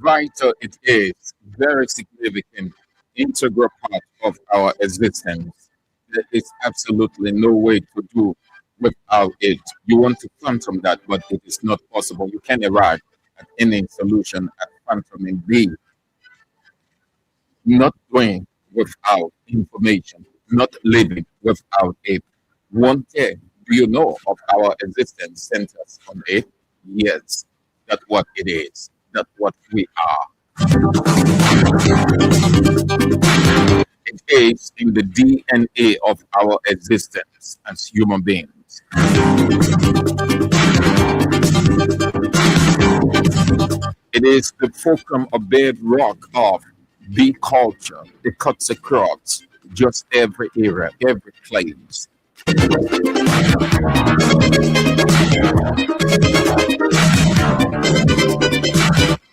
Vital it is, very significant, integral part of our existence. There is absolutely no way to do without it. You want to phantom that, but it is not possible. You can arrive at any solution at phantoming the not doing without information, not living without it. One day, do you know of our existence centers on it? Yes, that's what it is. That's what we are. It is in the DNA of our existence as human beings. It is the fulcrum or bedrock of the culture. It cuts across just every era, every place.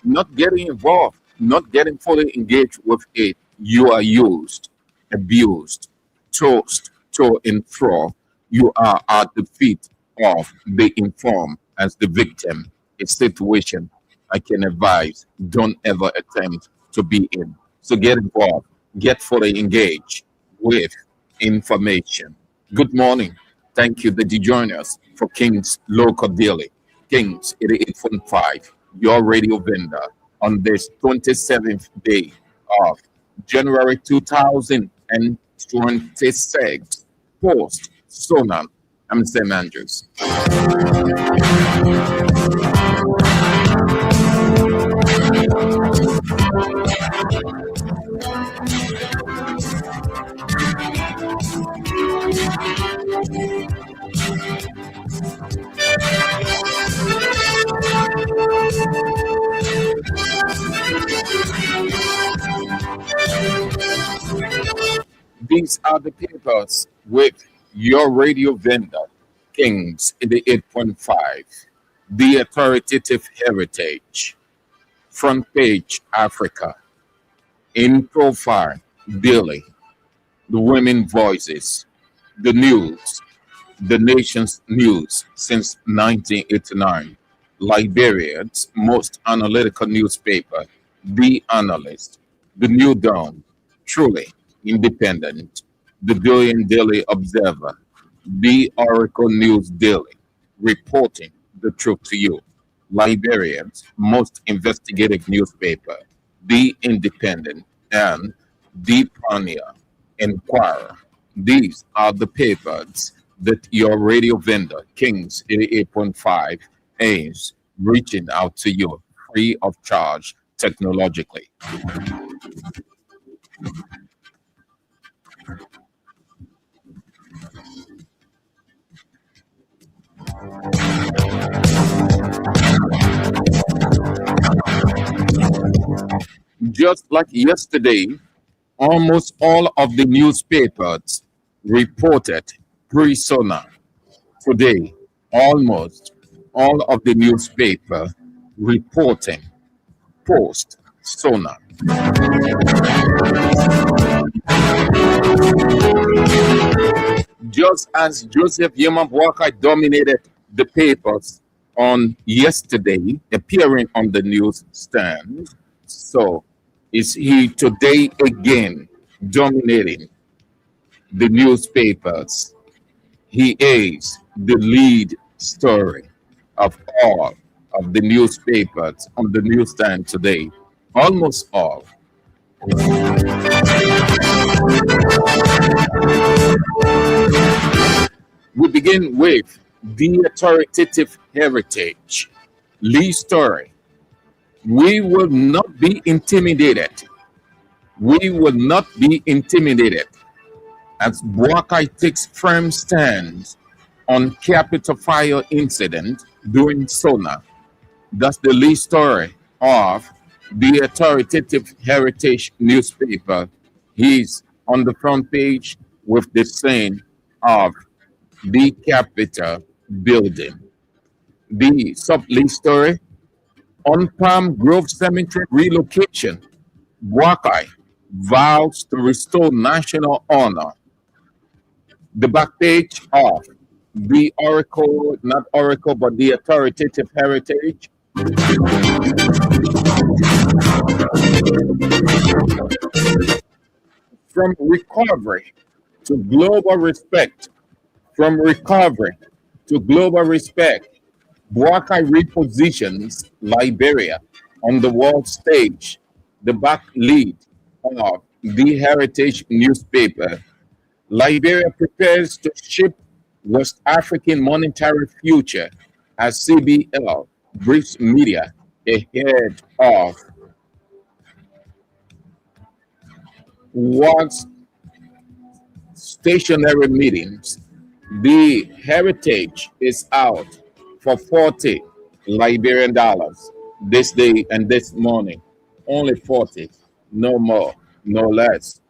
Not getting involved, not getting fully engaged with it, you are used, abused, tossed to and fro. You are at the feet of the informed as the victim. A situation I can advise don't ever attempt to be in. So get involved, get fully engaged with information. Good morning. Thank you that you join us for King's Local Daily. Kings 88.5, your radio vendor, on this 27th day of January 2026. Post Sonan. I'm Sam Andrews. These are the papers with your radio vendor, Kings 88.5, the authoritative heritage, front page Africa, in profile daily, the women voices, the news, the nation's news since 1989, Liberia's most analytical newspaper, The Analyst, The New Dawn, truly independent, The Billion Daily Observer, The Oracle News Daily, reporting the truth to you, Liberia's most investigative newspaper, The Independent, and The Pioneer, Inquirer. These are the papers that your radio vendor, Kings 88.5, aims reaching out to you free of charge technologically. Just like yesterday, almost all of the newspapers reported pre-Sona. Today, almost all of the newspaper reporting post-Sona. Just as Joseph Yamabwaka dominated the papers on yesterday, appearing on the newsstand, so is he today again dominating the newspapers. He is the lead story of all of the newspapers on the newsstand today. Almost all. We begin with the authoritative heritage. Lee story. We will not be intimidated. We will not be intimidated as Buakai takes firm stance on Capitol Fire incident during Sona. That's the lead story of the authoritative heritage newspaper. He's on the front page with the scene of the Capitol building. The sub lead story on Palm Grove Cemetery relocation. Buakai vows to restore national honor. The back page of the Oracle, not Oracle, but the authoritative heritage. From recovery to global respect. From recovery to global respect. Buakai repositions Liberia on the world stage. The back lead of the Heritage newspaper. Liberia prepares to shape West African monetary future as CBL briefs media ahead of what's stationary meetings. The Heritage is out for 40 Liberian dollars this day and this morning. Only 40, no more, no less.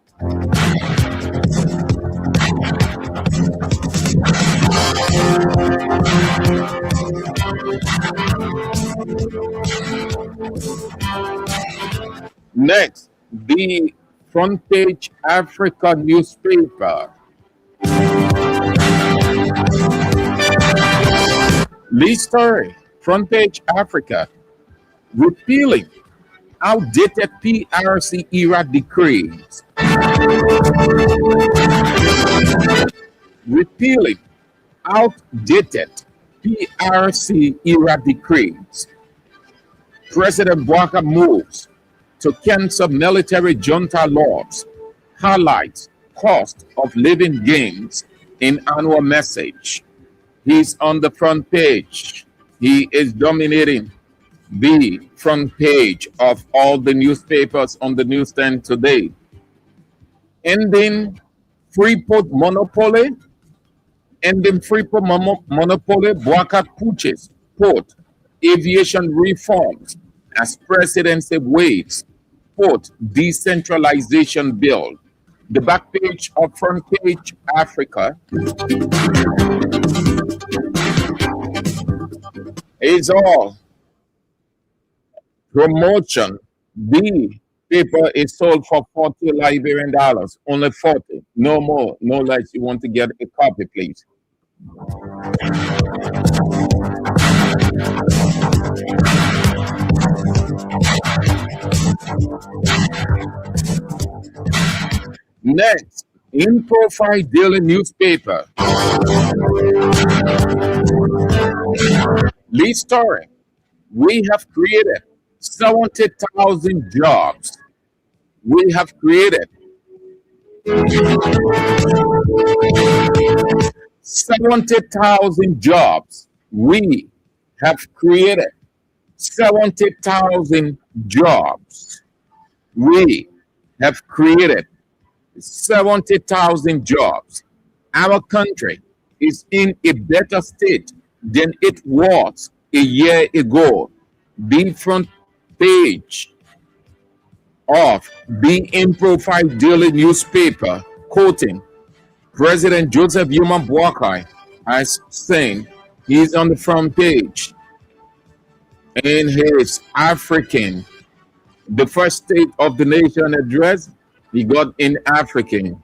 Next, the front page Africa newspaper. Lead story, front page Africa, repealing outdated PRC era decrees. Repealing outdated PRC era decrees. President Bouakai moves to cancel military junta laws, highlights cost of living gains in annual message. He's on the front page. He is dominating the front page of all the newspapers on the newsstand today. Ending Freeport monopoly, monopoly, Bouakai pushes port aviation reforms as presidency waits port decentralization bill. The back page of front page Africa is all promotion. The paper is sold for 40 Liberian dollars, only 40, no more, no less. You want to get a copy, please. Next, in profile daily newspaper. Lead story. We have created 70,000 jobs. We have created 70,000 jobs. We have created 70,000 jobs. We have created 70,000 jobs. Our country is in a better state than it was a year ago. The front page of the In Profile Daily newspaper, quoting President Joseph Yuma Bouakai as saying he's on the front page in his African, the first State of the Nation address. He got in African.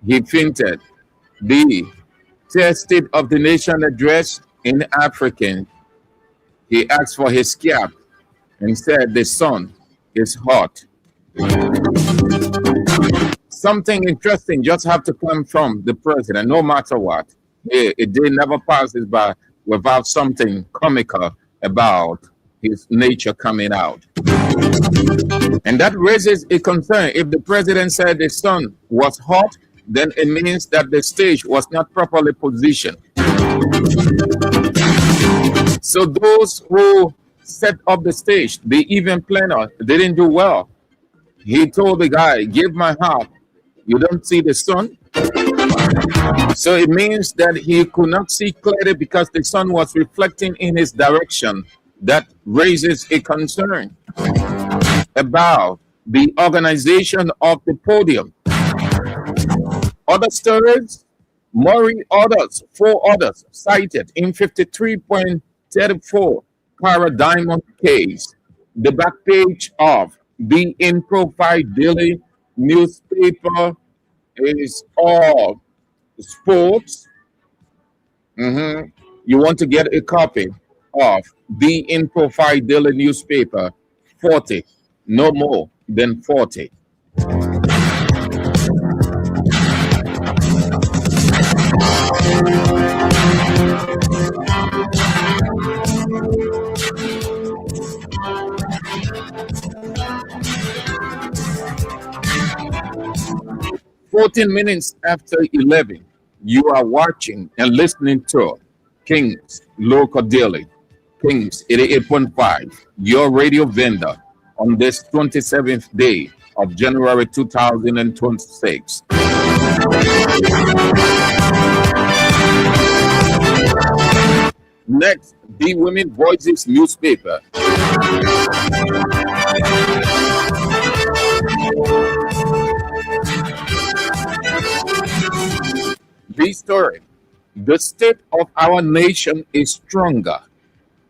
He fainted. The third State of the Nation address in African. He asked for his cap and said the sun is hot. Something interesting just have to come from the president, no matter what. A day never passes by without something comical about his nature coming out. And that raises a concern. If the president said the sun was hot, then it means that the stage was not properly positioned. So those who set up the stage, the event planner, didn't do well. He told the guy, give my heart. You don't see the sun. So it means that he could not see clearly because the sun was reflecting in his direction. That raises a concern about the organization of the podium. Other stories, four others cited in 53.34 Cara Diamond case. The back page of the In Profile Daily newspaper is all sports. Mhm. You want to get a copy of the In Profile Daily newspaper, 40, no more than 40. 14 minutes after 11, you are watching and listening to King's Local Daily, King's 88.5, your radio vendor on this 27th day of January 2026. Next, the Women Voices newspaper. The story: the state of our nation is stronger.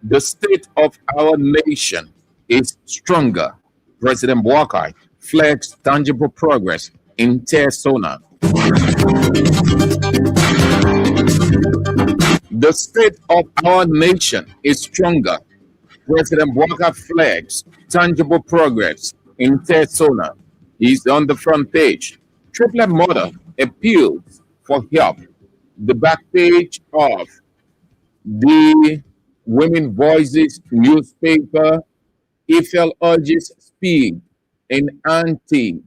The state of our nation is stronger. President Buakai flags tangible progress in Tesona. The state of our nation is stronger. President Buakai flags tangible progress in Tesona. He's on the front page. Triplet mother appeals for help. The back page of the Women Voices newspaper. Eiffel urges speed in anti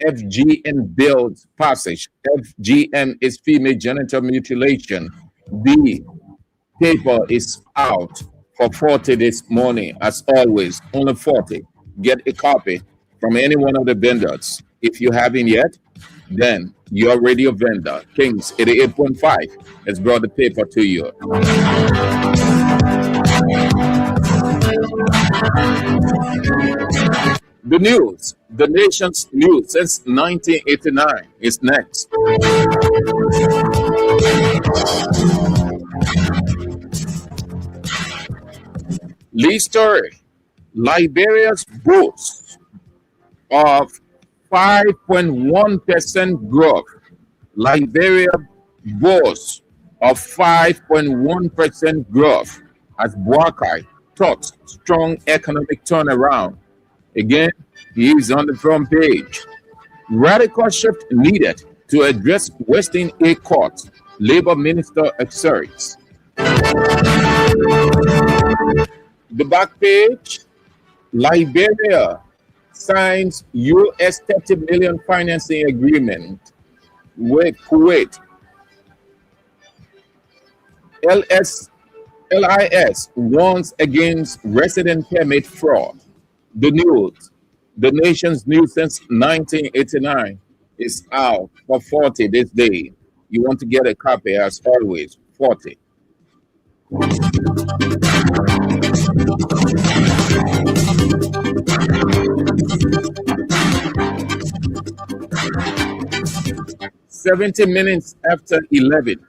FGM bills passage. FGM is female genital mutilation. The paper is out for 40 this morning, as always, only 40. Get a copy from any one of the vendors. If you haven't yet, then your radio vendor, Kings 88.5, has brought the paper to you. The news, the nation's news since 1989 is next. Lee story: Liberia's boast of 5.1% growth. Liberia boasts of 5.1% growth as Buakai talks strong economic turnaround. Again, he is on the front page. Radical shift needed to address Western A court, Labor Minister asserts. The back page: Liberia signs US 30 million financing agreement with Kuwait. LIS warns against resident permit fraud. The news, the nation's news since 1989, is out for 40 this day. You want to get a copy, as always, 40. 70 minutes after 11.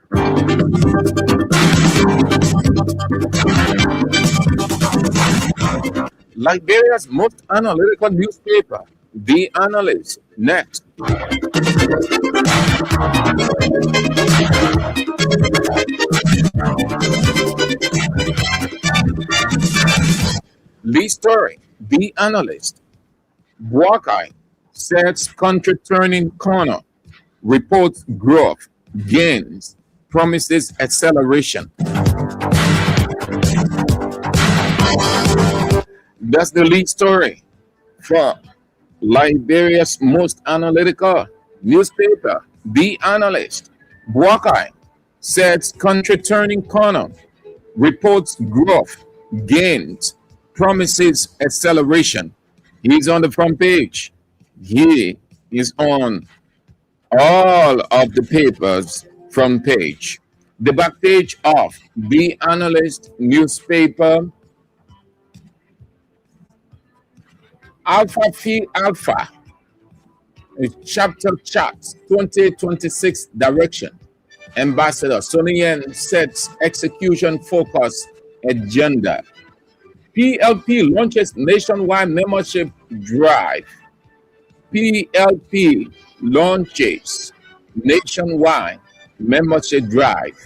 Liberia's most analytical newspaper, The Analyst, next. Lee story: The Analyst. Buakai sets country turning corner, reports growth, gains, promises acceleration. That's the lead story from Liberia's most analytical newspaper, The Analyst. Buakai says country turning corner, reports growth, gains, promises acceleration. He's on the front page. He is on all of the papers front page. The back page of The Analyst newspaper, Alpha Phi Alpha, chapter charts 2026 direction. Ambassador Sonny Yen sets execution focus agenda. PLP launches nationwide membership drive. PLP launches nationwide membership drive.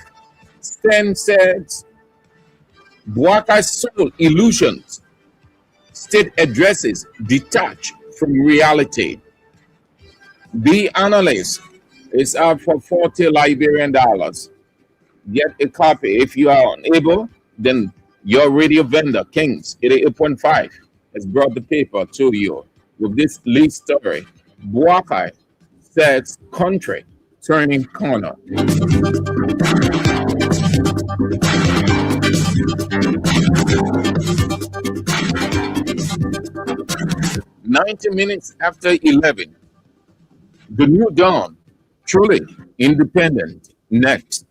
Stem says Buakai sold illusions. State addresses detached from reality. The Analyst is out for 40 Liberian dollars. Get a copy. If you are unable, then your radio vendor, Kings 88.5, has brought the paper to you with this lead story. Buakai says country turning corner. 90 minutes after 11, the new dawn, truly independent. Next.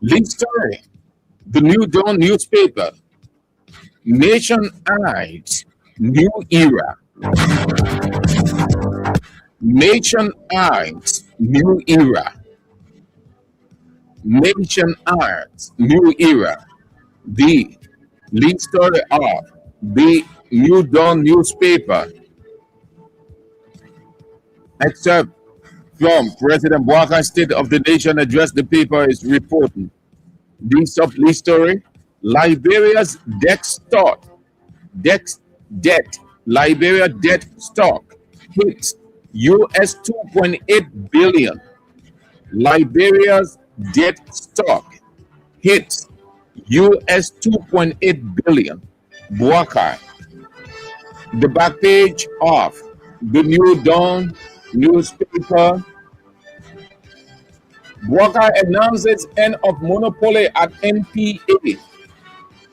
Lead story, the New Dawn newspaper, Nation Eyes, New Era. Nation Eyes, New Era. Nation Eyes, New Era. The lead story of the New Dawn newspaper, except from President Buakai's State of the Nation address, the paper is reporting. The sub-lead story, Liberia's debt stock, Liberia debt stock hits US 2.8 billion. Liberia's debt stock hits US 2.8 billion. Buakai. The back page of the New Dawn newspaper, Buakai announces end of monopoly at NPA.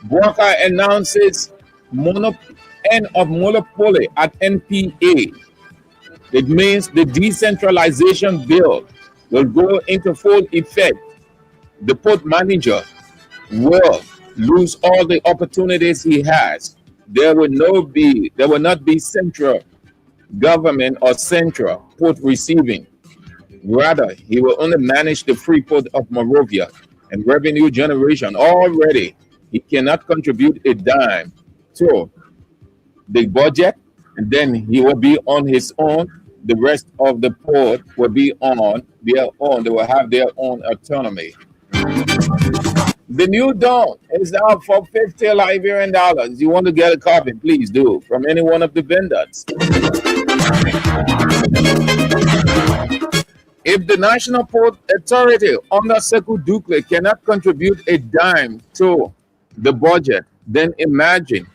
Buakai announces end of monopoly at NPA. It means the decentralization bill will go into full effect. The port manager will lose all the opportunities he has. There will not be central government or central port receiving. Rather, he will only manage the free port of Monrovia and revenue generation. Already, he cannot contribute a dime to the budget, and then he will be on his own. The rest of the port will be on their own. They will have their own autonomy. The New Dawn is out for 50 Liberian dollars. You want to get a copy, please do, from any one of the vendors. If the National Port Authority under Sekou Dukle cannot contribute a dime to the budget, then imagine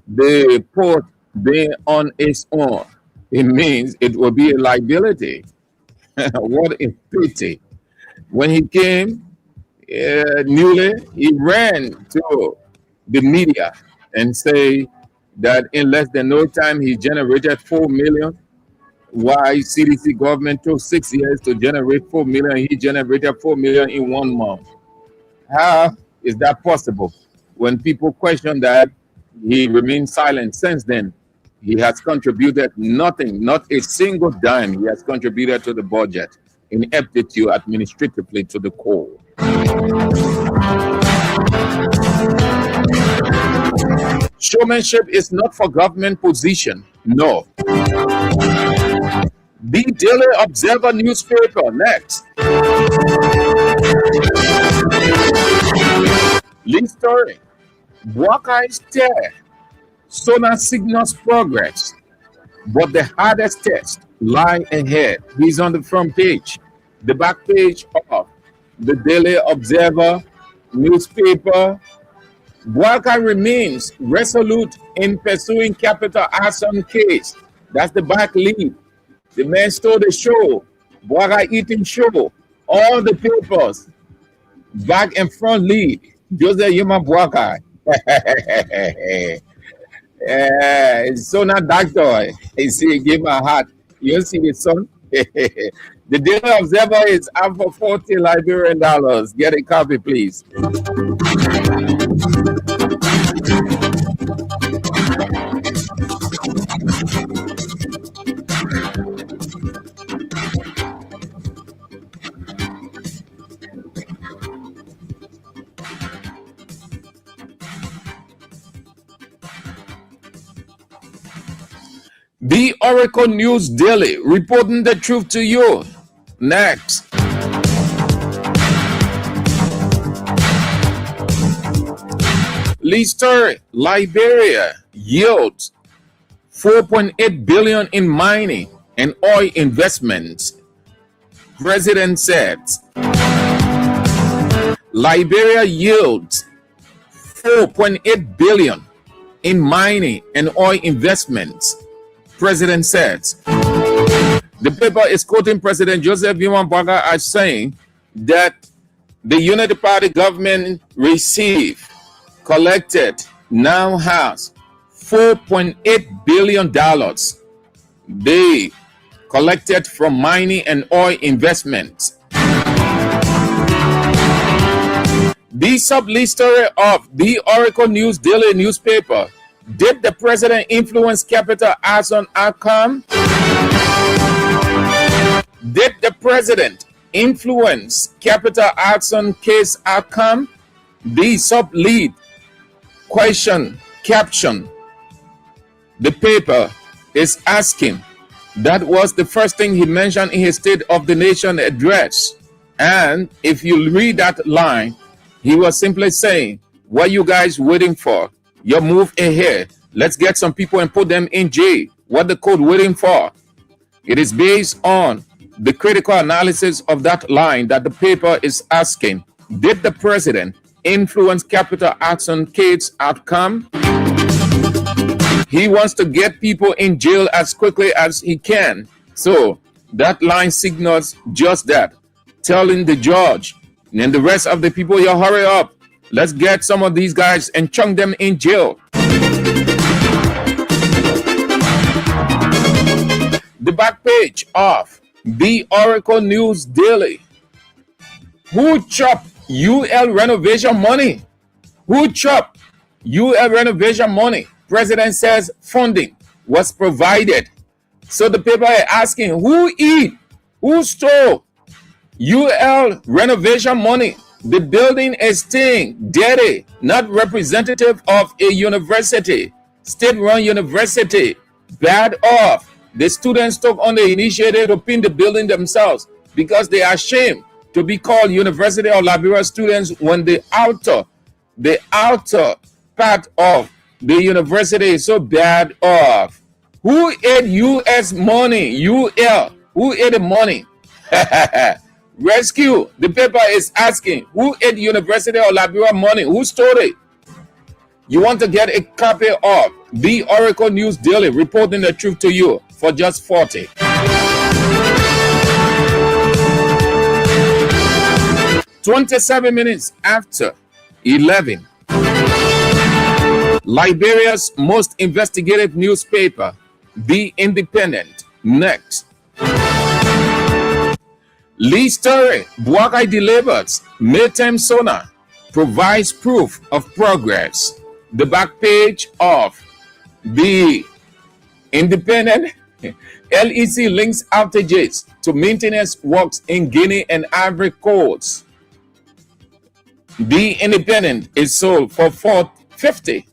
the port being on its own. It means it will be a liability. What a pity. When he came newly, he ran to the media and say that in less than no time he generated 4 million. Why CDC government took 6 years to generate 4 million? He generated 4 million in 1 month. How is that possible? When people question that, he remained silent. Since then, he has contributed nothing, not a single dime. He has contributed to the budget, ineptitude administratively to the core. Showmanship is not for government position. No. The Daily Observer newspaper. Next. Lead story. Buckeyes tear. Sona signals progress, but the hardest test lie ahead. He's on the front page. The back page of the Daily Observer newspaper. Buckeye remains resolute in pursuing capital arson case. That's the back lead. The man stole the show. Buckeye eating show. All the papers. Back and front lead. Joseph Yuma Buckeye. It's so not doctor. He see, give him a heart. You see the son? The Daily Observer is up for 40 Liberian dollars. Get a copy, please. The Oracle News Daily, reporting the truth to you. Next. Lead story. Liberia yields 4.8 billion in mining and oil investments. President says Liberia yields 4.8 billion in mining and oil investments. President says. The paper is quoting President Joseph Yuma Buckeye as saying that the Unity Party government collected, now has $4.8 billion they collected from mining and oil investments. The sub-lead story of the Oracle News Daily newspaper. Did the president influence capital arson outcome? Did the president influence capital arson case outcome? The sub-lead question caption. The paper is asking. That was the first thing he mentioned in his State of the Nation address. And if you read that line, he was simply saying, what are you guys waiting for? Your move ahead. Let's get some people and put them in jail. What the code waiting for? It is based on the critical analysis of that line that the paper is asking. Did the president influence capital arson case outcome? He wants to get people in jail as quickly as he can. So that line signals just that. Telling the judge and the rest of the people, you hurry up. Let's get some of these guys and chunk them in jail. The back page of the Oracle News Daily. Who chopped UL renovation money? Who chopped UL renovation money? President says funding was provided. So the paper is asking, who stole UL renovation money? The building is staying dirty, not representative of a university, state-run university. Bad off. The students took on the initiative to pin the building themselves because they are ashamed to be called University of Liberia students when the outer part of the university is so bad off. Who ate US money? UL. Who ate the money? Rescue. The paper is asking, who ate University of Liberia money? Who stole it? You want to get a copy of the Oracle News Daily, reporting the truth to you for just 40. "27 minutes after 11. Liberia's most investigative newspaper, The Independent. Next. Lead story. Buckeye delivers. Midterm Sona provides proof of progress. The back page of The Independent. LEC links outages to maintenance works in Guinea and Ivory Coast. The Independent is sold for $450.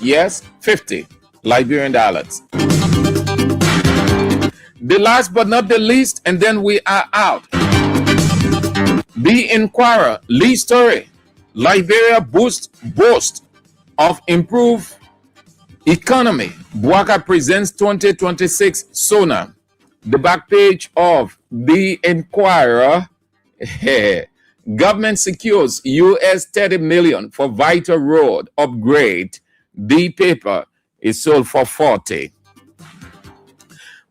Yes, 50 Liberian dollars. The last but not the least, and then we are out. The Inquirer, Lee story. Liberia boast of improved economy. Bouaka presents 2026 SONA. The back page of The Inquirer. Government secures US 30 million for vital road upgrade. The paper is sold for 40.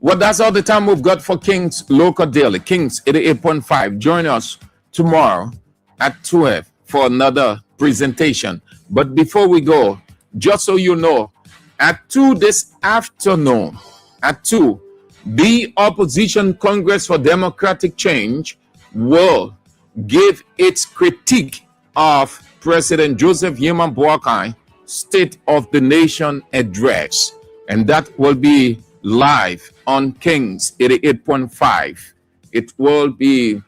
Well, that's all the time we've got for King's Local Daily. King's 88.5. Join us tomorrow at 12 for another presentation. But before we go, just so you know, at 2 this afternoon, at 2, the Opposition Congress for Democratic Change will give its critique of President Joseph Yeman Boakai State of the Nation address. And that will be live on Kings 88.5. It will be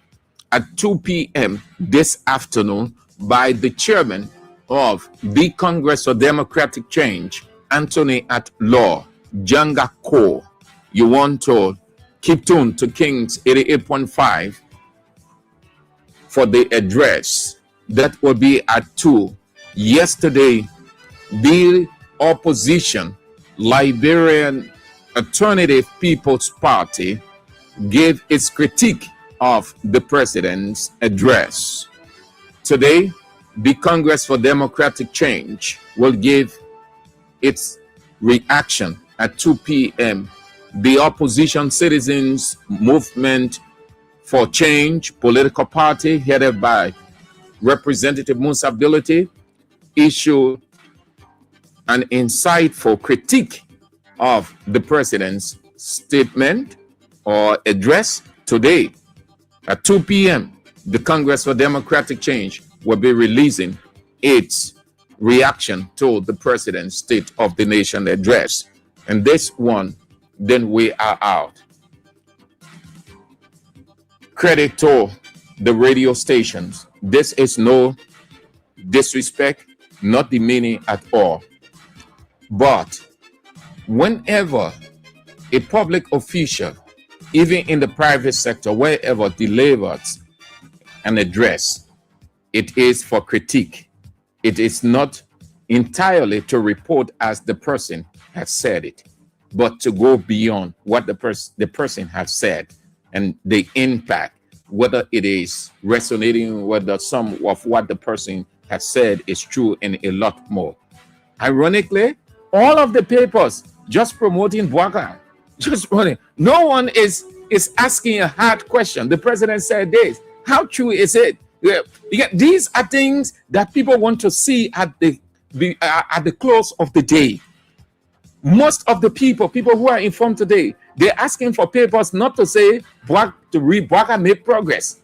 at 2 p.m. this afternoon by the chairman of the Congress for Democratic Change, Anthony at Law, Janga Ko. You want to keep tuned to Kings 88.5 for the address. That will be at 2. Yesterday, the opposition, Liberian Alternative People's Party, gave its critique of the president's address. Today, the Congress for Democratic Change will give its reaction at 2 p.m. The Opposition Citizens Movement for Change political party, headed by Representative Musa Ability, issued an insightful critique of the president's statement or address today. At 2 p.m., the Congress for Democratic Change will be releasing its reaction to the president's State of the Nation address. And this one, then we are out. Credit to the radio stations. This is no disrespect, not demeaning at all. But whenever a public official, even in the private sector, wherever delivers an address, it is for critique. It is not entirely to report as the person has said it, but to go beyond what the person has said and the impact, whether it is resonating, whether some of what the person has said is true, and a lot more. Ironically, all of the papers just promoting Boakai, just promoting. No one is asking a hard question. The president said this. How true is it? These are things that people want to see at the close of the day. Most of the people who are informed today, they're asking for papers not to say Boakai make progress.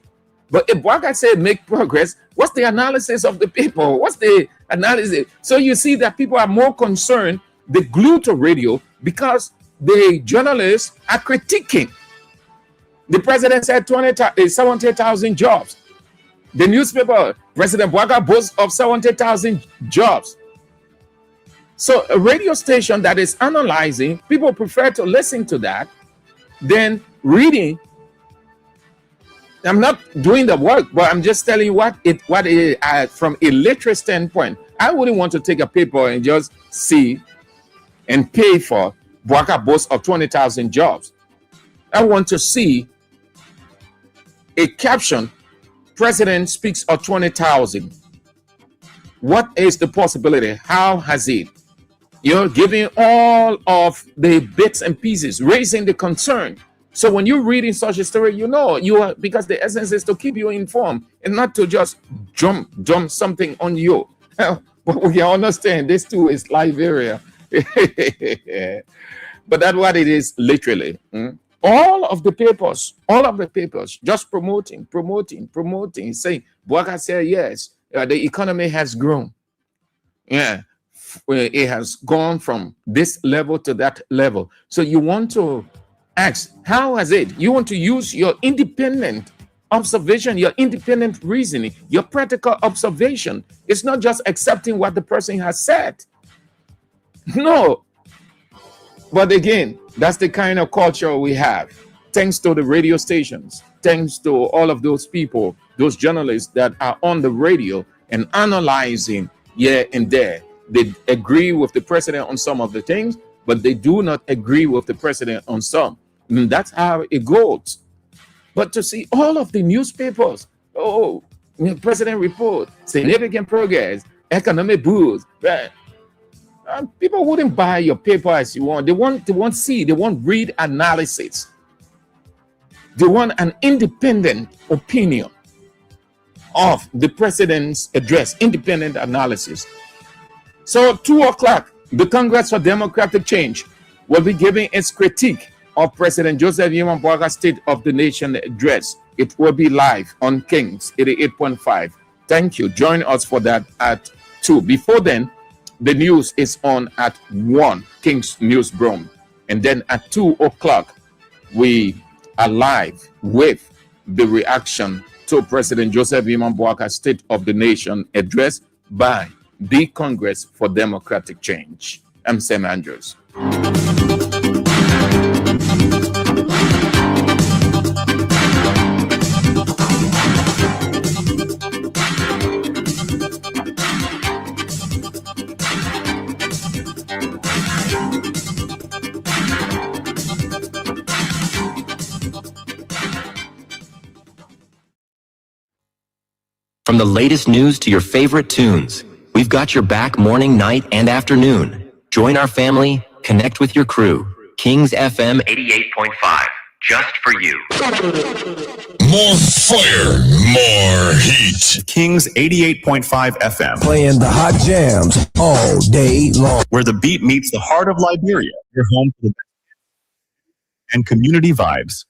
But if Boakai said make progress, what's the analysis of the people? What's the analysis? So you see that people are more concerned, they glue to radio because the journalists are critiquing. The president said 70,000 jobs. The newspaper, President Boakai boasts of 70,000 jobs. So a radio station that is analyzing, people prefer to listen to that than reading. I'm not doing the work, but I'm just telling you what it is from a literary standpoint. I wouldn't want to take a paper and just see and pay for Boakai boasts of 20,000 jobs. I want to see a caption, President speaks of 20,000. What is the possibility? How has it? You're giving all of the bits and pieces, raising the concern. So when you're reading such a story, you know you are, because the essence is to keep you informed and not to just dump something on you. But we understand this too is Liberia. But that's what it is literally. All of the papers, just promoting, saying, Boakai said, yes, the economy has grown. Yeah, it has gone from this level to that level. So you want to ask, how has it? You want to use your independent observation, your independent reasoning, your practical observation. It's not just accepting what the person has said. No. But again, that's the kind of culture we have. thanks to the radio stations, thanks to all of those people, those journalists that are on the radio and analyzing here and there. They agree with the president on some of the things, but they do not agree with the president on some. And that's how it goes. But to see all of the newspapers, oh, president report, significant progress, economic boost, people wouldn't buy your paper as you want. They want see, they want read analysis. They want an independent opinion of the president's address, independent analysis. So 2 o'clock, the Congress for Democratic Change will be giving its critique of President Joseph Yema Boaka's State of the Nation address. It will be live on Kings 88.5. Thank you. Join us for that at 2. Before then, the news is on at 1, King's Newsroom. And then at 2 o'clock, we are live with the reaction to President Joseph Yema Boaka's State of the Nation address by the Congress for Democratic Change. I'm Sam Andrews. From the latest news to your favorite tunes, we've got your back morning, night, and afternoon. Join our family, connect with your crew. Kings FM 88.5, just for you. More fire, more heat. Kings 88.5 FM. Playing the hot jams all day long. Where the beat meets the heart of Liberia. Your home for the and community vibes.